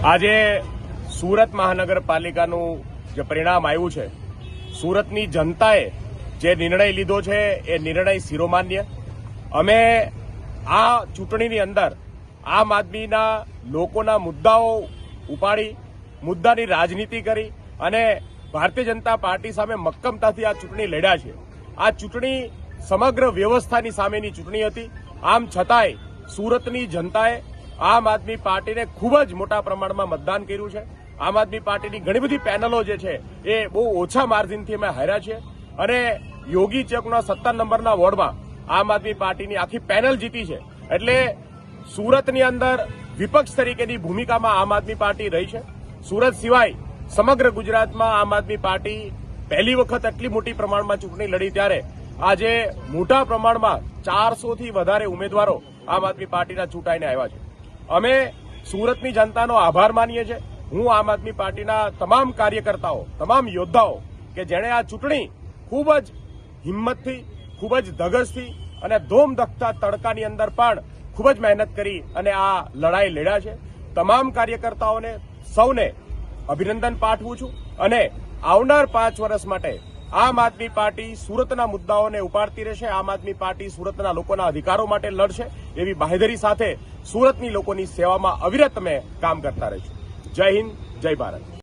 આજે સુરત મહાનગરપાલિકાનું જે પરિણામ આવ્યું છે, સુરતની જનતાએ જે નિર્ણય લીધો છે એ નિર્ણય શિરોમાન્ય. અમે આ ચૂંટણીની અંદર આમ આદમીના લોકોના મુદ્દાઓ ઉપાડી મુદ્દાની રાજનીતિ કરી અને ભારતીય જનતા પાર્ટી સામે મક્કમતાથી આ ચૂંટણી લડ્યા છે. આ ચૂંટણી સમગ્ર વ્યવસ્થાની સામેની ચૂંટણી હતી. આમ છતાંય સુરતની જનતાએ આમ આદમી પાર્ટીને ખૂબ જ મોટા પ્રમાણમાં મતદાન કર્યું છે. આમ આદમી પાર્ટીની ઘણી બધી પેનલો જે છે એ બહુ ઓછા માર્જિનથી અમે હાર્યા છે અને યોગી ચોકના 17 નંબરના વોર્ડમાં આમ આદમી પાર્ટીની આખી પેનલ જીતી છે. એટલે સુરતની અંદર વિપક્ષ તરીકેની ભૂમિકામાં આમ આદમી પાર્ટી રહી છે. સુરત સિવાય સમગ્ર ગુજરાતમાં આમ આદમી પાર્ટી પહેલી વખત આટલી મોટી પ્રમાણમાં ચૂંટણી લડી ત્યારે આજે મોટા પ્રમાણમાં 400 થી વધારે ઉમેદવારો આમ આદમી પાર્ટીના ચૂંટાઈને આવ્યા છે. અમે સુરતની જનતાનો આભાર માનીએ છીએ. હું આમ આદમી પાર્ટીના તમામ કાર્યકર્તાઓ, તમામ યોદ્ધાઓ કે જેણે આ ચૂંટણી ખૂબ જ હિંમતથી, ખૂબ જ ધગશથી અને ધોમધખતા તડકાની અંદર પણ ખૂબ જ મહેનત કરી અને આ લડાઈ લડ્યા છે. તમામ કાર્યકર્તાઓને સૌને અભિનંદન પાઠવું છું અને આવનાર 5 વર્ષ માટે આમ આદમી પાર્ટી સુરતના મુદ્દાઓને ઉપાડતી રહેશે. આમ આદમી પાર્ટી સુરતના લોકોના અધિકારો માટે લડશે એવી બાહેધરી સાથે સુરતની લોકોની સેવામાં અવિરત અમે કામ કરતા રહીશું. જય હિન્દ, જય ભારત.